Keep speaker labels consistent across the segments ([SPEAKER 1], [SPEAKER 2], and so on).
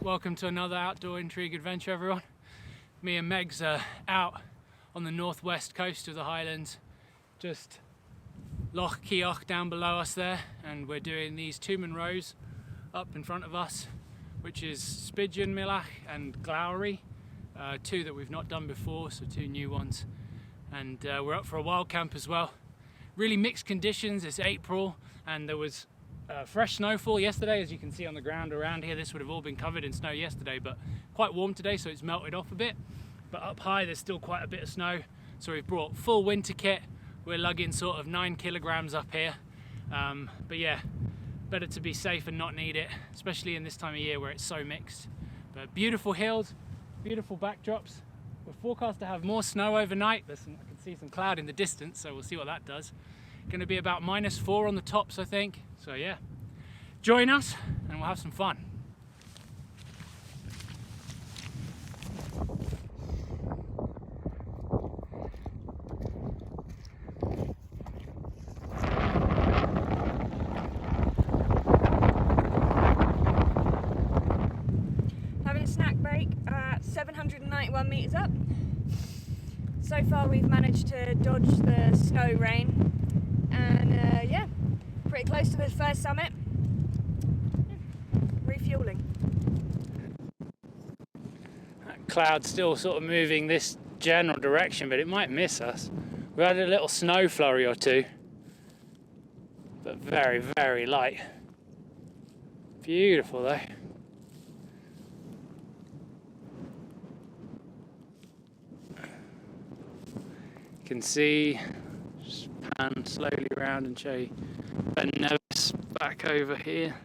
[SPEAKER 1] Welcome to another outdoor Intrigue adventure, everyone. Me and Megs are out on the northwest coast of the Highlands, just Loch Keoch down below us there, and we're doing these two Munros up in front of us, which is Spigeon Millach and Glowry, two that we've not done before, so two new ones. And we're up for a wild camp as well. Really mixed conditions. It's April and there was fresh snowfall yesterday, as you can see on the ground around here. This would have all been covered in snow yesterday, but quite warm today, so it's melted off a bit. But up high there's still quite a bit of snow, so we've brought full winter kit. We're lugging sort of 9 kilograms up here, but yeah, better to be safe and not need it, especially in this time of year where it's so mixed. But beautiful hills, beautiful backdrops. We're forecast to have more snow overnight. I can see some cloud in the distance, so we'll see what that does. Going to be about -4 on the tops, I think. So yeah, join us and we'll have some fun.
[SPEAKER 2] Having a snack break at 791 metres up. So far we've managed to dodge the snow rain. And yeah, pretty close to the first summit. Refueling.
[SPEAKER 1] That cloud's still sort of moving this general direction, but it might miss us. We had a little snow flurry or two, but very, very light. Beautiful though. You can see, just pan slowly around and show you Ben Nevis back over here.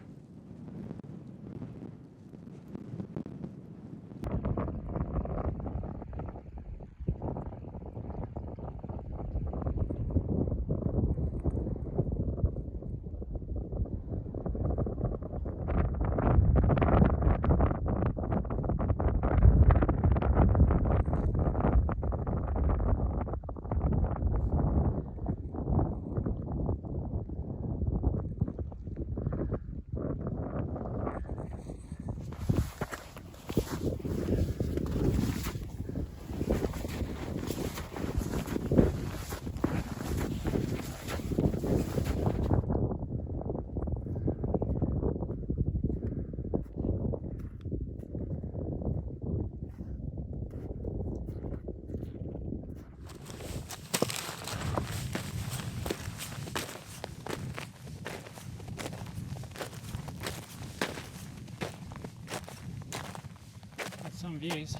[SPEAKER 1] Some views.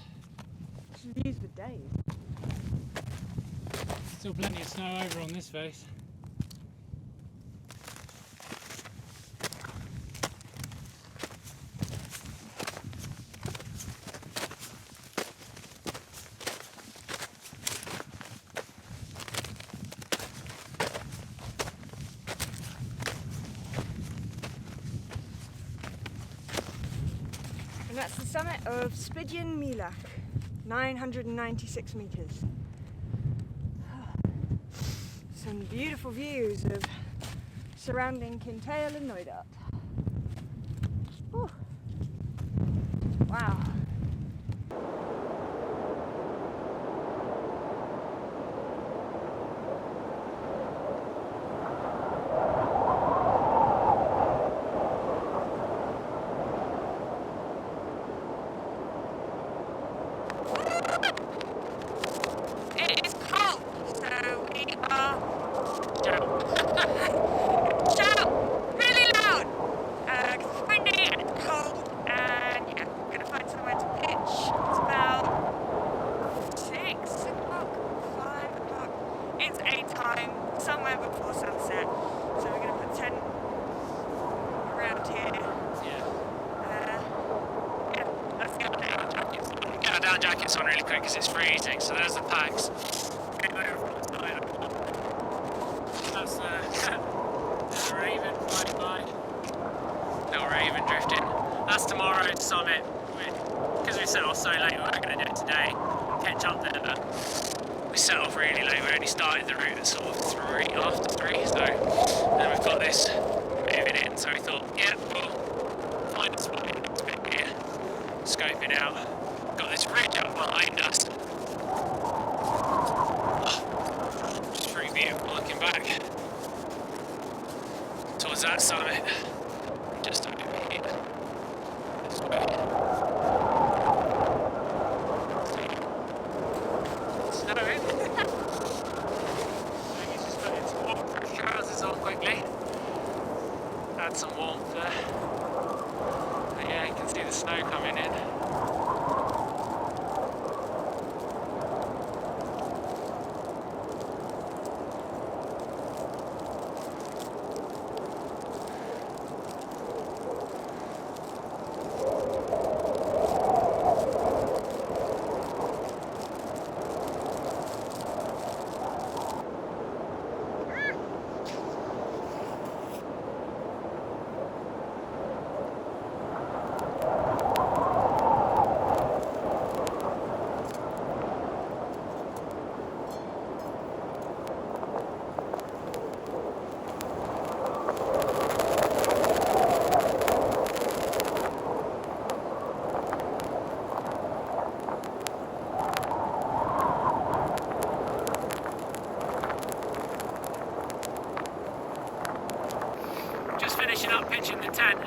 [SPEAKER 2] Views for days.
[SPEAKER 1] Still plenty of snow over on this face.
[SPEAKER 2] And that's the summit of Spigeon Millach, 996 metres. Some beautiful views of surrounding Kintail and Neudat. Wow. Somewhere before sunset, so we're going to put tent around here. Yeah, let's get our down jackets on.
[SPEAKER 1] Get our down jackets on really quick because it's freezing. So there's the packs. That's the raven flying by. Little raven drifting. That's tomorrow's summit. Because we set off so late, we weren't going to do it today. Catch up there, but we set off really late. We only started the route at sort of after 3, so then we've got this moving in. So we thought, yeah, we'll find a spot in the next bit here. scoping out. Got this ridge up behind us. Just pretty beautiful looking back towards that summit. Just over here. This way. Snowing. Maybe just put in some waterproof trousers on quickly. Add some warmth there. But yeah, you can see the snow coming in. Finishing up pitching the tent,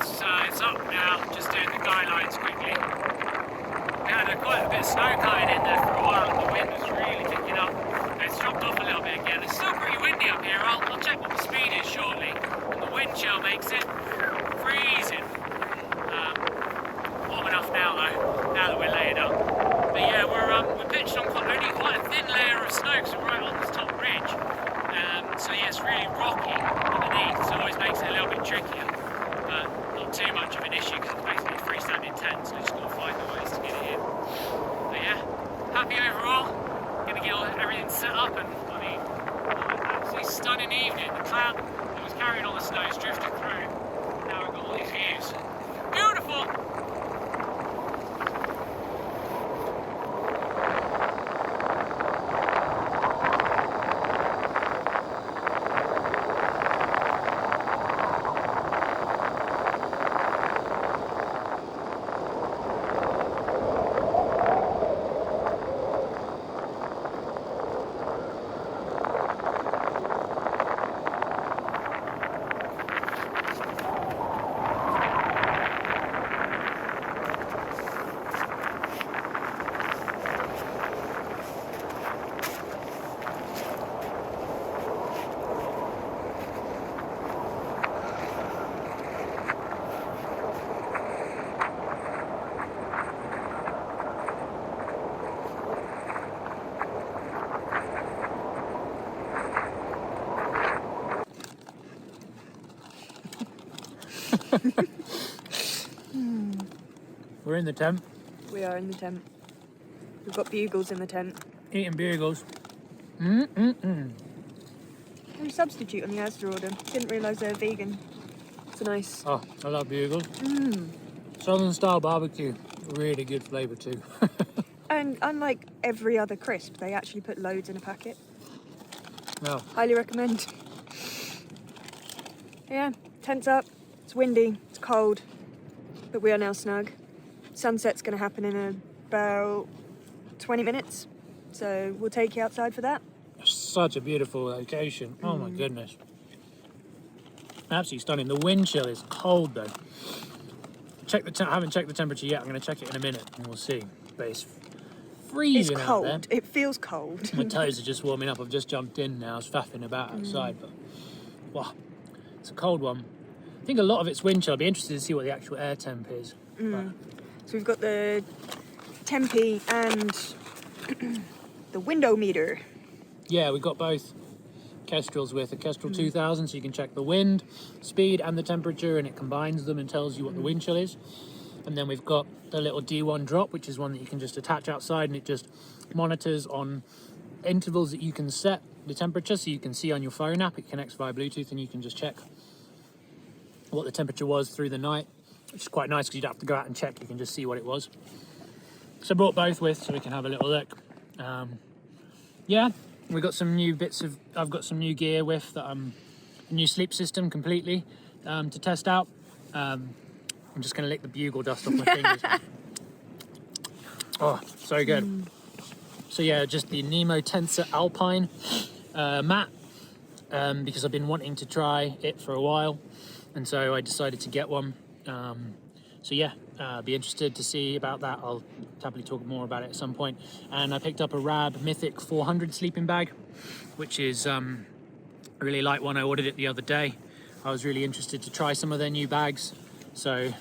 [SPEAKER 1] so it's up now, just doing the guy lines quickly. We had quite a bit of snow coming in there for a while and the wind was really picking up. It's dropped off a little bit again. It's still pretty windy up here. I'll check what the speed is shortly. And the wind chill makes it freezing. Warm enough now though, now that we're laid up. But yeah, we're pitched on only quite a thin layer of snow because we're right on this top ridge. So yeah, it's really rocky underneath, so it always makes it a little bit trickier, but not too much of an issue because it's basically a freestanding tent, so you just got to find the ways to get it in. But yeah, happy overall. Gonna get everything set up, and I mean, absolutely stunning evening. The cloud that was carrying all the snow is drifted through. Now we've got all these views. Beautiful. We're in the tent.
[SPEAKER 2] We are in the tent. We've got bugles in the tent.
[SPEAKER 1] Eating bugles.
[SPEAKER 2] No substitute on the Asda order. Didn't realise they were vegan. It's nice.
[SPEAKER 1] Oh, I love bugles. Southern style barbecue. Really good flavour too.
[SPEAKER 2] And unlike every other crisp, they actually put loads in a packet.
[SPEAKER 1] No.
[SPEAKER 2] Highly recommend. Yeah, tent's up. It's windy. It's cold. But we are now snug. Sunset's going to happen in about 20 minutes. So we'll take you outside for that.
[SPEAKER 1] Such a beautiful location. Oh my goodness. Absolutely stunning. The wind chill is cold though. I haven't checked the temperature yet. I'm going to check it in a minute and we'll see. But it's freezing
[SPEAKER 2] It's cold.
[SPEAKER 1] out there.
[SPEAKER 2] It feels cold.
[SPEAKER 1] My toes are just warming up. I've just jumped in now. I was faffing about outside, but wow, it's a cold one. I think a lot of it's wind chill. I'd be interested to see what the actual air temp is.
[SPEAKER 2] So we've got the tempi and the window meter.
[SPEAKER 1] Yeah, we've got both Kestrels with a Kestrel 2000, so you can check the wind, speed and the temperature, and it combines them and tells you what the wind chill is. And then we've got the little D1 drop, which is one that you can just attach outside, and it just monitors on intervals that you can set the temperature, so you can see on your phone app. It connects via Bluetooth and you can just check what the temperature was through the night, which is quite nice because you don't have to go out and check. You can just see what it was. So I brought both with so we can have a little look. Yeah, we got some new bits of, I've got some new gear with that a new sleep system completely to test out. I'm just going to lick the bugle dust off my fingers. Oh, so good. So yeah, just the Nemo Tensor Alpine mat, because I've been wanting to try it for a while, and so I decided to get one. So yeah, be interested to see about that. I'll happily talk more about it at some point. And I picked up a Rab Mythic 400 sleeping bag, which is I really like one. I ordered it the other day. I was really interested to try some of their new bags, so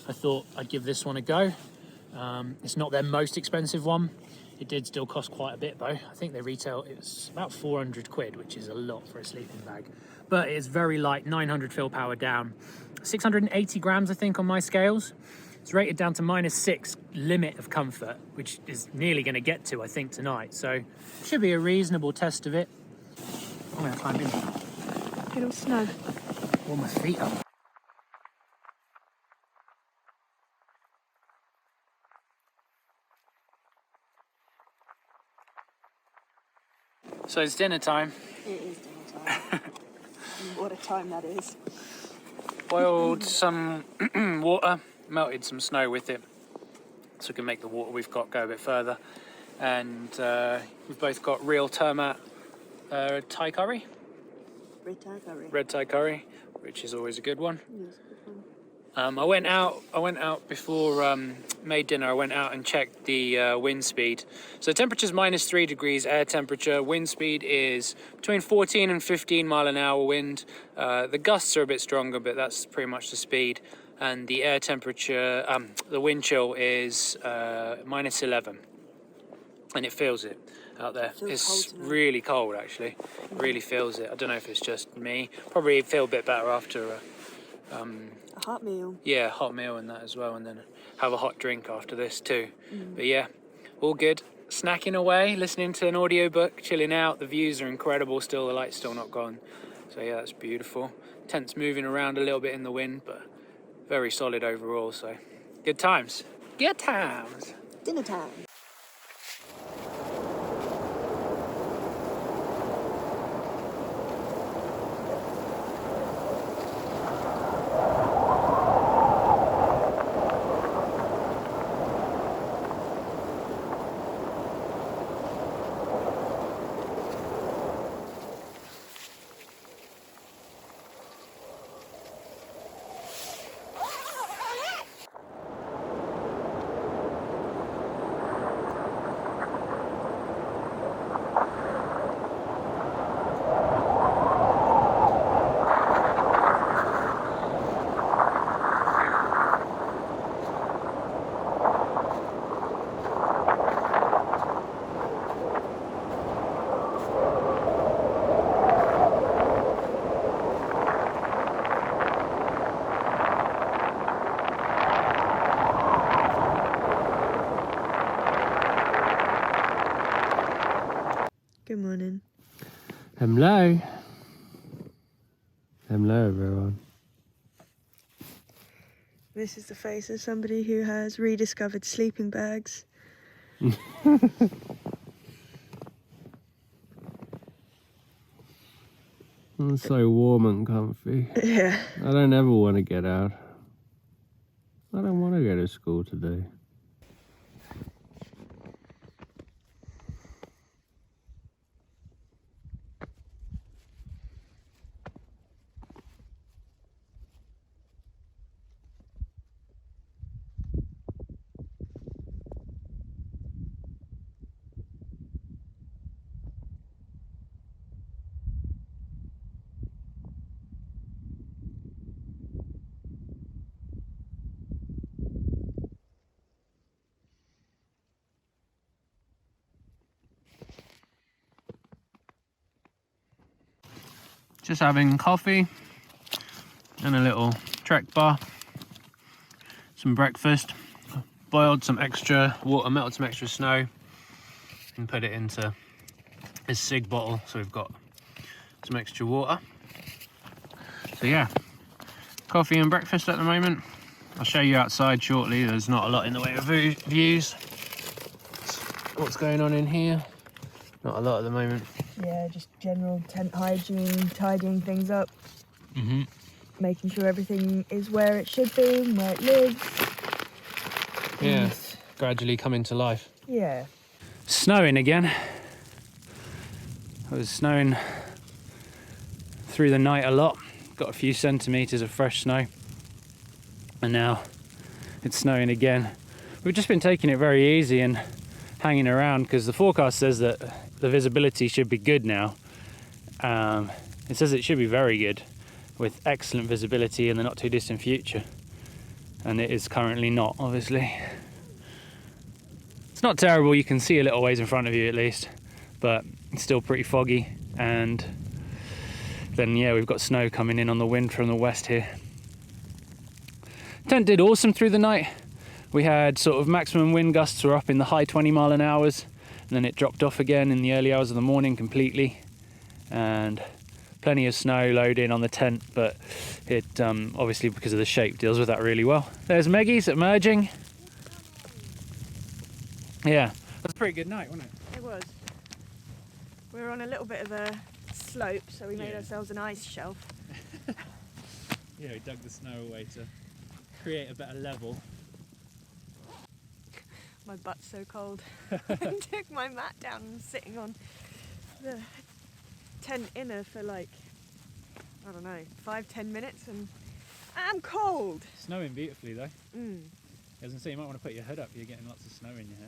[SPEAKER 1] I thought I'd give this one a go. It's not their most expensive one. It did still cost quite a bit though. I think they retail, it's about 400 quid, which is a lot for a sleeping bag. But it's very light, 900 fill power down. 680 grams, I think, on my scales. It's rated down to -6 limit of comfort, which is nearly going to get to, I think, tonight. So it should be a reasonable test of it. I'm going to climb in.
[SPEAKER 2] Get all snug.
[SPEAKER 1] Warm my feet up. So it's dinner time.
[SPEAKER 2] It is dinner time. What a time that is.
[SPEAKER 1] Boiled some water, melted some snow with it, so we can make the water we've got go a bit further. And we've both got real Termat Thai curry.
[SPEAKER 2] Red Thai curry.
[SPEAKER 1] Red Thai curry, which is always a good one.
[SPEAKER 2] Yes, good one.
[SPEAKER 1] I went out before made dinner. I went out and checked the wind speed. So temperature's -3 degrees air temperature. Wind speed is between 14 and 15 mile an hour wind. The gusts are a bit stronger, but that's pretty much the speed. And the air temperature, the wind chill is -11, and it feels it out there. It's really cold actually. It really feels it. I don't know if it's just me. Probably feel a bit better after
[SPEAKER 2] A hot meal.
[SPEAKER 1] yeah, hot meal and that as well, and then have a hot drink after this too. But yeah, all good. Snacking away, listening to an audiobook, chilling out. The views are incredible still, the light's still not gone. So yeah, that's beautiful. Tent's moving around a little bit in the wind, but very solid overall, so good times. Good times.
[SPEAKER 2] Dinner time. Good morning.
[SPEAKER 1] Hello. Hello, everyone.
[SPEAKER 2] This is the face of somebody who has rediscovered sleeping bags.
[SPEAKER 3] It's so warm and comfy.
[SPEAKER 2] Yeah.
[SPEAKER 3] I don't ever want to get out. I don't want to go to school today.
[SPEAKER 1] Just having coffee and a little Trek bar, some breakfast, boiled some extra water, melted some extra snow and put it into this cig bottle, so we've got some extra water. So yeah, coffee and breakfast at the moment. I'll show you outside shortly. There's not a lot in the way of views. What's going on in here? Not a lot at the moment.
[SPEAKER 2] Yeah, just general tent hygiene, tidying things up. making sure everything is where it should be and where it lives.
[SPEAKER 1] Yeah,
[SPEAKER 2] And
[SPEAKER 1] gradually coming to life.
[SPEAKER 2] yeah.
[SPEAKER 1] Snowing again. It was snowing through the night a lot. Got a few centimetres of fresh snow. And now it's snowing again. We've just been taking it very easy and hanging around because the forecast says that the visibility should be good now. It says it should be very good with excellent visibility in the not too distant future. And it is currently not, obviously. It's not terrible, you can see a little ways in front of you at least, but it's still pretty foggy. And then yeah, we've got snow coming in on the wind from the west here. Tent did awesome through the night. We had sort of maximum wind gusts were up in the high 20 mph, and then it dropped off again in the early hours of the morning completely. And plenty of snow loading on the tent, but it obviously because of the shape deals with that really well. There's Maggie's emerging. Yeah, that's a pretty good night, wasn't it?
[SPEAKER 2] It was. We were on a little bit of a slope, so we made ourselves an ice shelf.
[SPEAKER 1] Yeah, we dug the snow away to create a better level.
[SPEAKER 2] My butt's so cold. I took my mat down and sitting on the tent inner for like, I don't know, 5-10 minutes, and I'm cold.
[SPEAKER 1] Snowing beautifully though.
[SPEAKER 2] Mm.
[SPEAKER 1] As I say, you might want to put your hood up, you're getting lots of snow in your hair.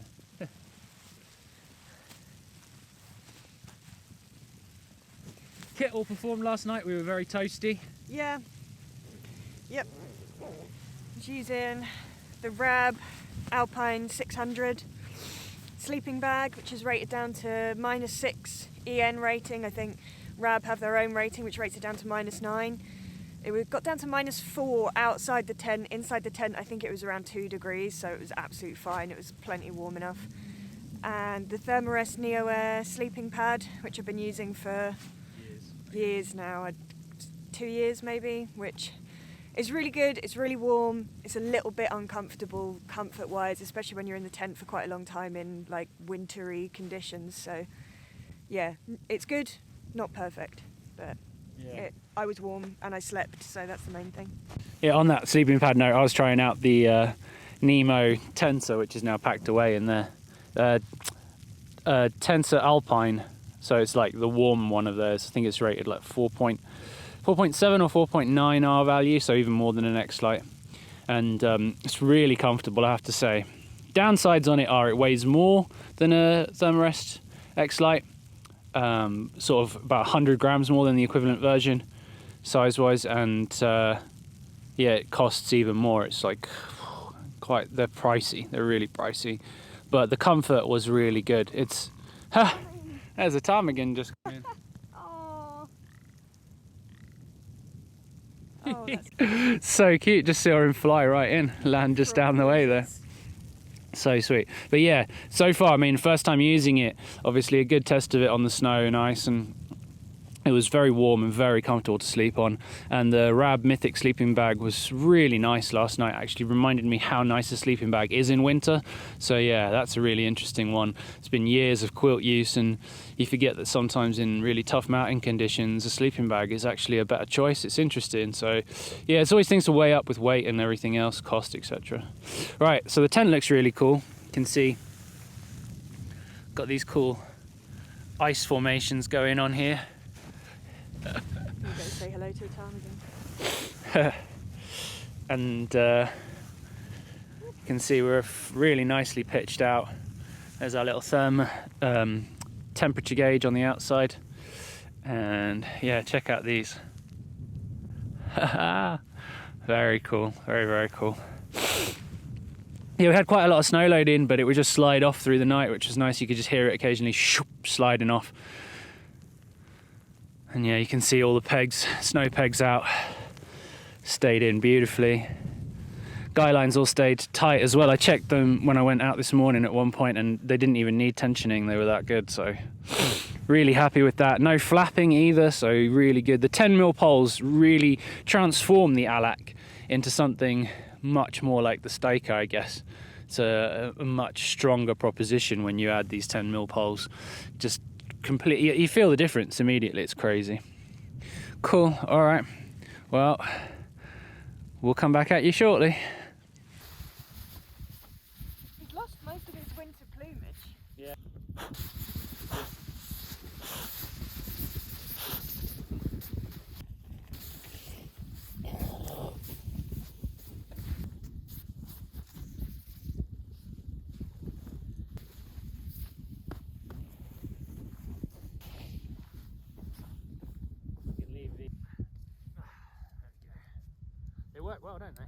[SPEAKER 1] Kit all performed last night, we were very toasty.
[SPEAKER 2] Yeah. Yep. Was using the Rab Alpine 600 sleeping bag, which is rated down to -6 EN rating. I think Rab have their own rating, which rates it down to -9. It got down to -4 outside the tent. Inside the tent, I think it was around 2 degrees, so it was absolutely fine. It was plenty warm enough. And the Thermarest Neo Air sleeping pad, which I've been using for years now, 2 years maybe, which is really good. It's really warm. It's a little bit uncomfortable comfort-wise, especially when you're in the tent for quite a long time in like wintry conditions. So yeah, it's good, not perfect, but I was warm and I slept, so that's the main thing.
[SPEAKER 1] Yeah, on that sleeping pad note, I was trying out the Nemo Tensor, which is now packed away in there. Tensor Alpine, so it's like the warm one of theirs. I think it's rated like 4.7 or 4.9 R value, so even more than an X-Lite. And it's really comfortable, I have to say. Downsides on it are it weighs more than a Thermarest X-Lite, sort of about 100 grams more than the equivalent version, size-wise, and yeah, it costs even more. It's like they're pricey, they're really pricey. But the comfort was really good. It's, there's a ptarmigan just coming in.
[SPEAKER 2] Oh, that's
[SPEAKER 1] So cute, just saw him fly right in, land just down the way there. So sweet. But yeah, so far, I mean, first time using it, obviously a good test of it on the snow and ice, and it was very warm and very comfortable to sleep on. And the Rab Mythic sleeping bag was really nice last night. Actually reminded me how nice a sleeping bag is in winter. So yeah, that's a really interesting one. It's been years of quilt use, and you forget that sometimes in really tough mountain conditions, a sleeping bag is actually a better choice. It's interesting. So yeah, it's always things to weigh up with weight and everything else, cost, etc. Right, so the tent looks really cool. You can see got these cool ice formations going on here.
[SPEAKER 2] You go say hello to a ptarmigan.
[SPEAKER 1] And you can see we're really nicely pitched out. There's our little temperature gauge on the outside, and yeah, check out these. Very cool, very cool. Yeah, we had quite a lot of snow load in, but it would just slide off through the night, which was nice. You could just hear it occasionally sliding off. And yeah, you can see all the pegs, snow pegs out, stayed in beautifully. Guy lines all stayed tight as well. I checked them when I went out this morning at one point, and they didn't even need tensioning. They were that good, so really happy with that. No flapping either, so really good. The 10mm poles really transform the Allak into something much more like the Staker, I guess. It's a much stronger proposition when you add these 10mm poles. Just completely, you feel the difference immediately. It's crazy. Cool. All right, well, we'll come back at you shortly.
[SPEAKER 2] He's lost most of his winter plumage.
[SPEAKER 1] Yeah. They work well, don't they?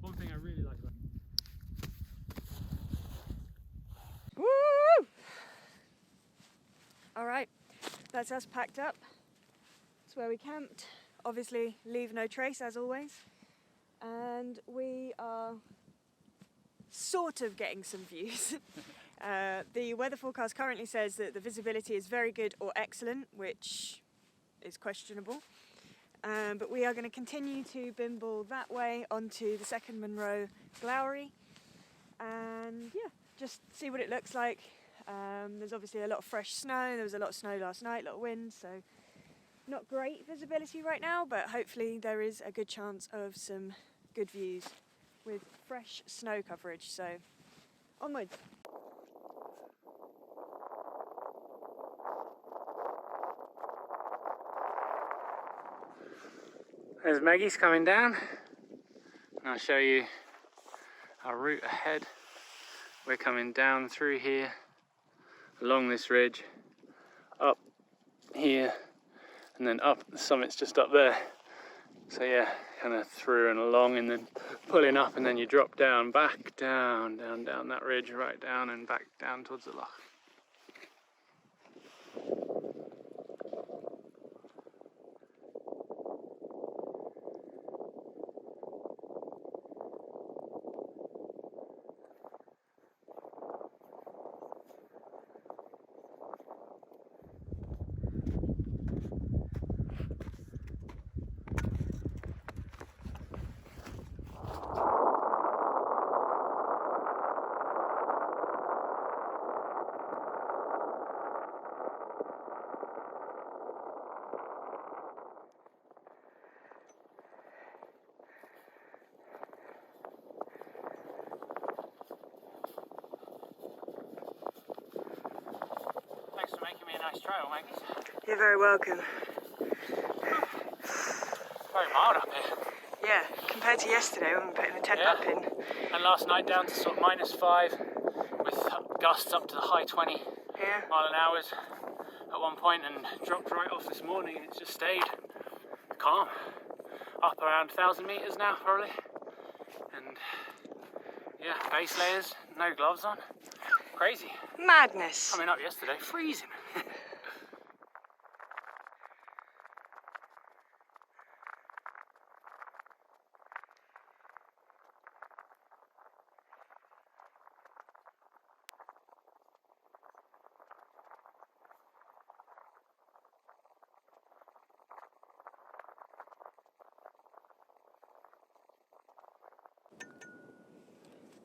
[SPEAKER 1] One thing I really like about
[SPEAKER 2] Woo! Alright, that's us packed up. That's where we camped. Obviously, leave no trace as always. And we are sort of getting some views. The weather forecast currently says that the visibility is very good or excellent, which is questionable. But we are going to continue to bimble that way onto the second Munro Glowry and yeah, just see what it looks like. There's obviously a lot of fresh snow. There was a lot of snow last night, a lot of wind, so not great visibility right now, but hopefully there is a good chance of some good views with fresh snow coverage, so onwards.
[SPEAKER 1] There's Maggie's coming down, and I'll show you our route ahead. We're coming down through here, along this ridge, up here, and then up. The summit's just up there. So yeah, kind of through and along, and then pulling up, and then you drop down, back down, down that ridge, right down and back down towards the loch. Thanks for making me a nice trail, Maggie.
[SPEAKER 2] You're very welcome.
[SPEAKER 1] Very mild up here.
[SPEAKER 2] Yeah, compared to yesterday when we were putting the tent up in.
[SPEAKER 1] And last night down to sort of -5 with gusts up to the high 20
[SPEAKER 2] Yeah.
[SPEAKER 1] mile an hour at one point, and dropped right off this morning, and it's just stayed calm. Up around 1,000 meters now probably. And yeah, base layers, no gloves on. Crazy.
[SPEAKER 2] Madness.
[SPEAKER 1] Coming up yesterday, freezing.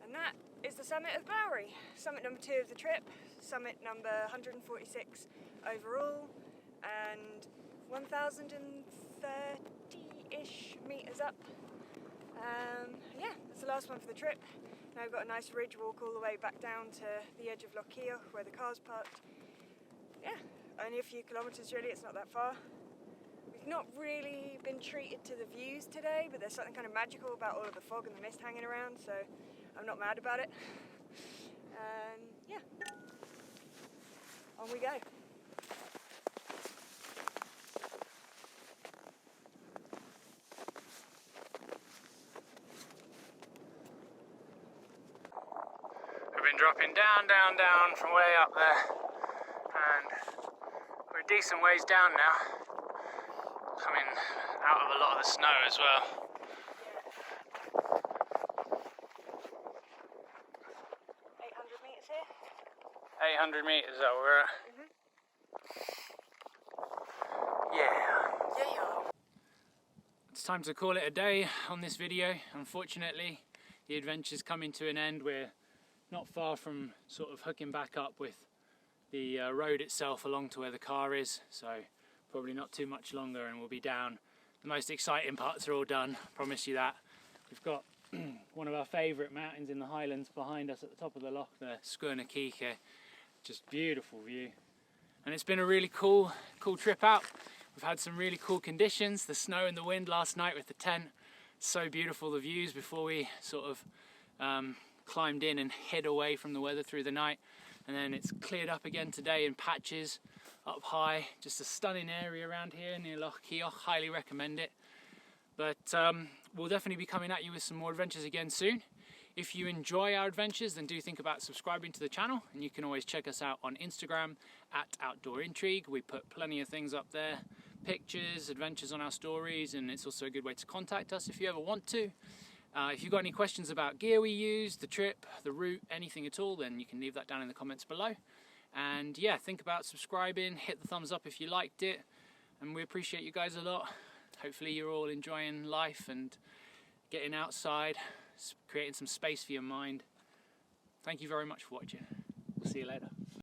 [SPEAKER 2] And that is the summit of Glowry. Summit number 2 of the trip, summit number 146 overall, and 1,030-ish meters up. Yeah, that's the last one for the trip. Now we've got a nice ridge walk all the way back down to the edge of Loch Keogh where the car's parked. Yeah, only a few kilometres really, it's not that far. We've not really been treated to the views today, but there's something kind of magical about all of the fog and the mist hanging around, so I'm not mad about it. Yeah, on we go.
[SPEAKER 1] We've been dropping down from way up there, and we're a decent ways down now, coming out of a lot of the snow as well.
[SPEAKER 2] here?
[SPEAKER 1] 800 metres that we're at. Yeah. It's time to call it a day on this video. Unfortunately, the adventure's coming to an end. We're not far from sort of hooking back up with the road itself along to where the car is, so probably not too much longer and we'll be down. The most exciting parts are all done, promise you that. We've got one of our favourite mountains in the Highlands behind us at the top of the loch, the Squirnakeek. Just beautiful view. And it's been a really cool trip out. We've had some really cool conditions, the snow and the wind last night with the tent. So beautiful, the views before we sort of climbed in and hid away from the weather through the night. And then it's cleared up again today in patches up high. Just a stunning area around here near Loch Keogh, highly recommend it. But we'll definitely be coming at you with some more adventures again soon. If you enjoy our adventures, then do think about subscribing to the channel, and you can always check us out on Instagram at Outdoor Intrigue. We put plenty of things up there, pictures, adventures on our stories, and it's also a good way to contact us if you ever want to. If you've got any questions about gear we use, the trip, the route, anything at all, then you can leave that down in the comments below. And yeah, think about subscribing, hit the thumbs up if you liked it, and we appreciate you guys a lot. Hopefully you're all enjoying life and getting outside, creating some space for your mind. Thank you very much for watching. We'll see you later.